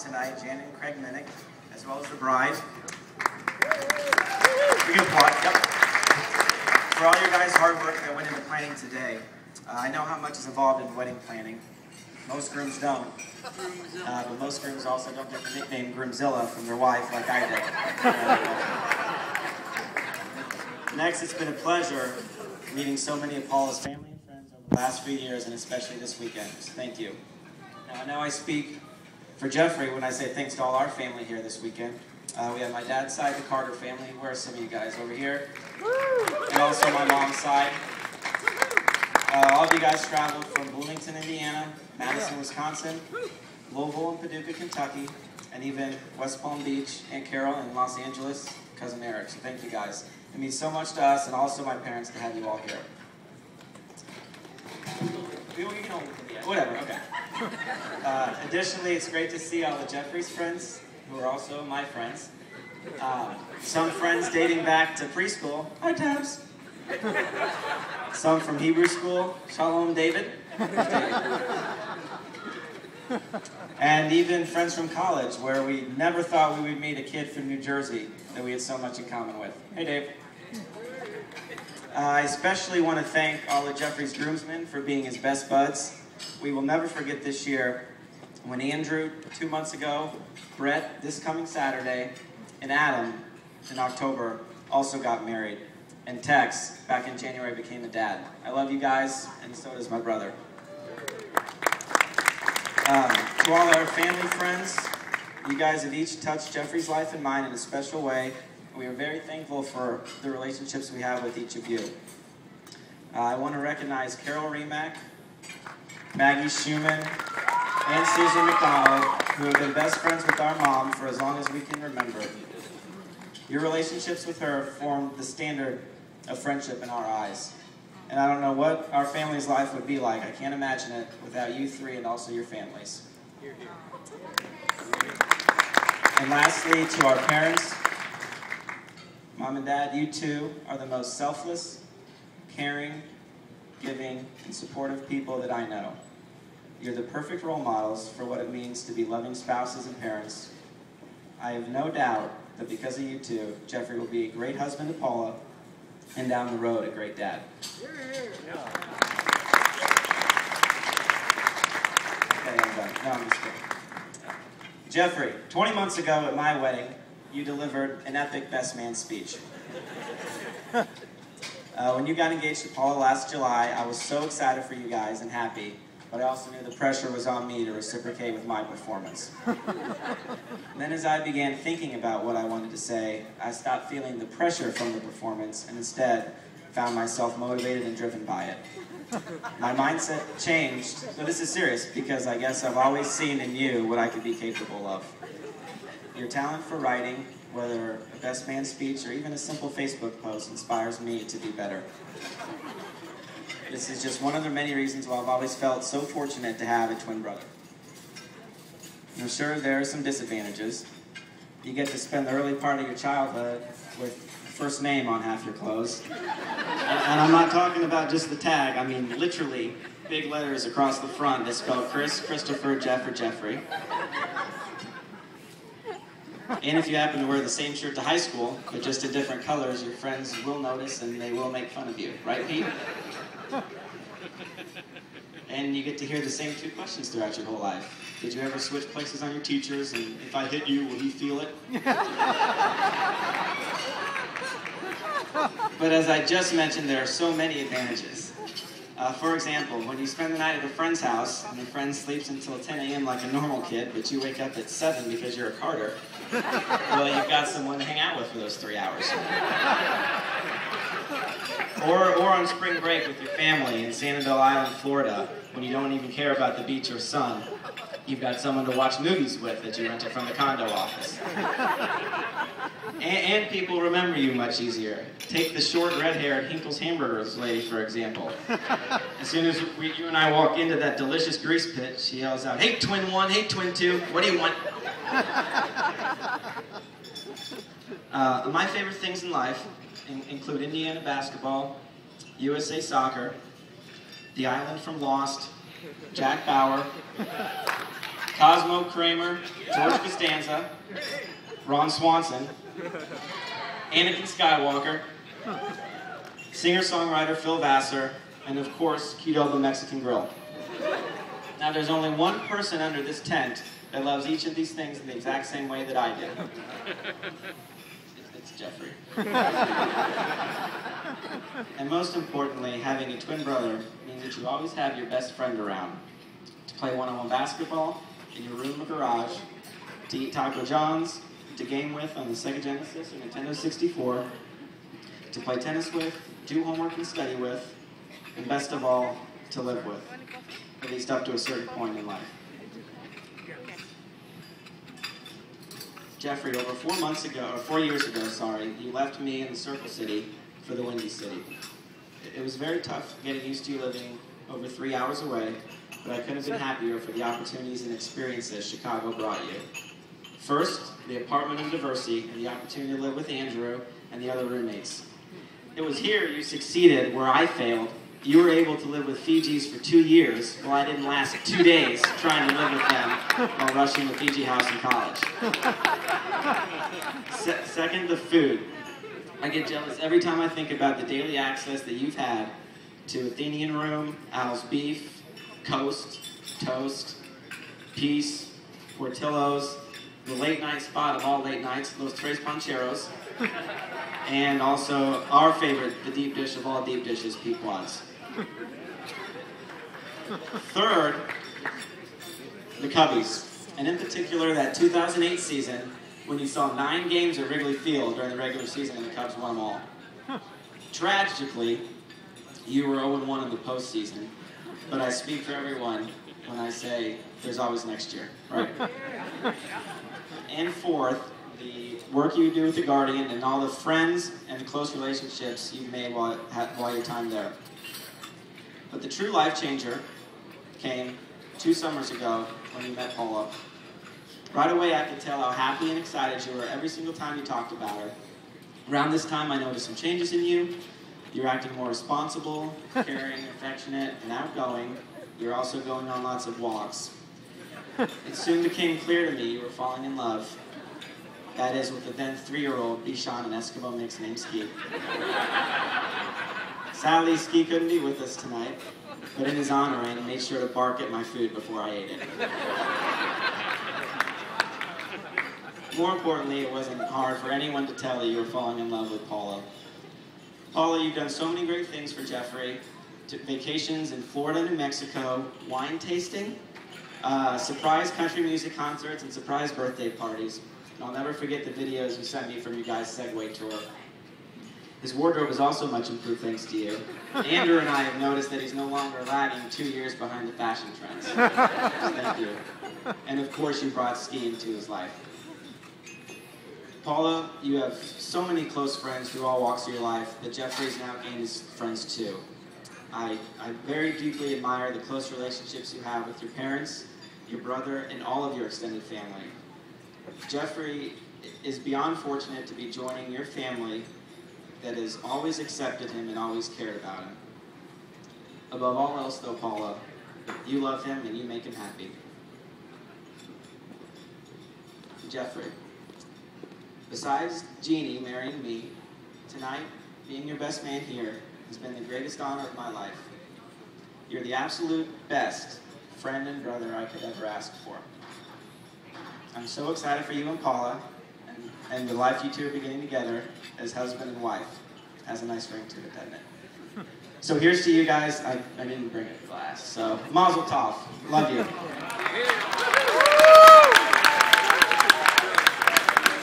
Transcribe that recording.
tonight, Janet and Craig Minnick, as well as the bride. We can applaud. Yep. For all your guys' hard work that went into planning today, I know how much is involved in wedding planning. Most grooms don't, but most grooms also don't get the nickname Groomzilla from their wife like I did. Next, it's been a pleasure meeting so many of Paula's family and friends over the last few years, and especially this weekend. So thank you. Now, I know I speak for Jeffrey when I say thanks to all our family here this weekend. We have my dad's side, the Carter family. Where are some of you guys? Over here. And also my mom's side. All of you guys traveled from Bloomington, Indiana, Madison, Wisconsin, Louisville and Paducah, Kentucky, and even West Palm Beach, Aunt Carol, and Los Angeles, Cousin Eric. So thank you guys. It means so much to us and also my parents to have you all here. Whatever, okay. Additionally, it's great to see all the Jeffrey's friends, who are also my friends. Some friends dating back to preschool. Hi, Tabs. Some from Hebrew school. Shalom, David. And even friends from college, where we never thought we would meet a kid from New Jersey that we had so much in common with. Hey, Dave. I especially want to thank all of Jeffrey's groomsmen for being his best buds. We will never forget this year when Andrew 2 months ago, Brett this coming Saturday, and Adam in October also got married. And Tex, back in January, became a dad. I love you guys, and so does my brother. To all our family friends, you guys have each touched Jeffrey's life and mine in a special way. We are very thankful for the relationships we have with each of you. I want to recognize Carol Remack, Maggie Schumann, and Susan McDonald, who have been best friends with our mom for as long as we can remember. Your relationships with her formed the standard of friendship in our eyes. And I don't know what our family's life would be like. I can't imagine it without you three and also your families. And lastly, to our parents, Mom and Dad, you two are the most selfless, caring, giving, and supportive people that I know. You're the perfect role models for what it means to be loving spouses and parents. I have no doubt that because of you two, Jeffrey will be a great husband to Paula, and down the road, a great dad. Okay, I'm done. No, I'm just kidding. Jeffrey, 20 months ago at my wedding, you delivered an epic best man speech. When you got engaged to Paula last July, I was so excited for you guys and happy, but I also knew the pressure was on me to reciprocate with my performance. And then as I began thinking about what I wanted to say, I stopped feeling the pressure from the performance and instead found myself motivated and driven by it. My mindset changed, but this is serious because I guess I've always seen in you what I could be capable of. Your talent for writing, whether a best man speech or even a simple Facebook post, inspires me to be better. This is just one of the many reasons why I've always felt so fortunate to have a twin brother. I'm sure there are some disadvantages. You get to spend the early part of your childhood with first name on half your clothes. And I'm not talking about just the tag, I mean literally big letters across the front that spell Chris, Christopher, Jeff, or Jeffrey. And if you happen to wear the same shirt to high school, but just in different colors, your friends will notice and they will make fun of you. Right, Pete? And you get to hear the same two questions throughout your whole life. Did you ever switch places on your teachers? And if I hit you, will he feel it? But as I just mentioned, there are so many advantages. For example, when you spend the night at a friend's house, and the friend sleeps until 10 a.m. like a normal kid, but you wake up at 7 because you're a Carter, well, you've got someone to hang out with for those 3 hours. Or on spring break with your family in Sanibel Island, Florida, when you don't even care about the beach or sun. You've got someone to watch movies with that you rented from the condo office. And people remember you much easier. Take the short, red-haired Hinkle's Hamburgers lady, for example. As soon as you and I walk into that delicious grease pit, she yells out, "Hey, twin one, hey, twin two, what do you want?" My favorite things in life include Indiana basketball, USA soccer, the island from Lost, Jack Bauer, Cosmo Kramer, George Costanza, Ron Swanson, Anakin Skywalker, singer-songwriter Phil Vassar, and of course, Qdoba Mexican Grill. Now there's only one person under this tent that loves each of these things in the exact same way that I do. It's Jeffrey. And most importantly, having a twin brother means that you always have your best friend around to play one-on-one basketball in your room or garage, to eat Taco John's, to game with on the Sega Genesis or Nintendo 64, to play tennis with, do homework and study with, and best of all, to live with, at least up to a certain point in life. Jeffrey, over 4 years ago, you left me in the Circle City for the Windy City. It was very tough getting used to you living over 3 hours away, but I couldn't have been happier for the opportunities and experiences Chicago brought you. First, the apartment of diversity and the opportunity to live with Andrew and the other roommates. It was here you succeeded where I failed. You were able to live with Fiji's for 2 years, while I didn't last 2 days trying to live with them while rushing the Fiji house in college. Second, the food. I get jealous every time I think about the daily access that you've had to Athenian Room, Al's Beef, Coast, Toast, Peace, Portillo's, the late night spot of all late nights, Los Tres Pancheros, and also our favorite, the deep dish of all deep dishes, Pequod's. Third, the Cubbies, and in particular that 2008 season when you saw 9 games at Wrigley Field during the regular season and the Cubs won them all. Tragically, you were 0-1 in the postseason, but I speak for everyone when I say there's always next year, right? And fourth, the work you do with the Guardian and all the friends and the close relationships you've made while your time there. But the true life changer came 2 summers ago when you met Paula. Right away I could tell how happy and excited you were every single time you talked about her. Around this time I noticed some changes in you. You're acting more responsible, caring, affectionate, and outgoing. You're also going on lots of walks. It soon became clear to me you were falling in love. That is, with the then 3-year-old Bichon, an Eskimo mix named Ski. Sadly, Ski couldn't be with us tonight, but in his honor, I made sure to bark at my food before I ate it. More importantly, it wasn't hard for anyone to tell you were falling in love with Paula. Paula, you've done so many great things for Jeffrey. Vacations in Florida and New Mexico, wine tasting, surprise country music concerts, and surprise birthday parties. And I'll never forget the videos you sent me from you guys' Segway tour. His wardrobe is also much improved thanks to you. Andrew and I have noticed that he's no longer lagging 2 years behind the fashion trends. Thank you. And of course, you brought Ski into his life. Paula, you have so many close friends through all walks of your life that Jeffrey's now gained his friends too. I very deeply admire the close relationships you have with your parents, your brother, and all of your extended family. Jeffrey is beyond fortunate to be joining your family that has always accepted him and always cared about him. Above all else though, Paula, you love him and you make him happy. Jeffrey, besides Jeannie marrying me, tonight, being your best man here has been the greatest honor of my life. You're the absolute best friend and brother I could ever ask for. I'm so excited for you and Paula, and the life you two are beginning together as husband and wife. Has a nice ring to it, doesn't it? So here's to you guys. I didn't bring a glass, so Mazel Tov. Love you.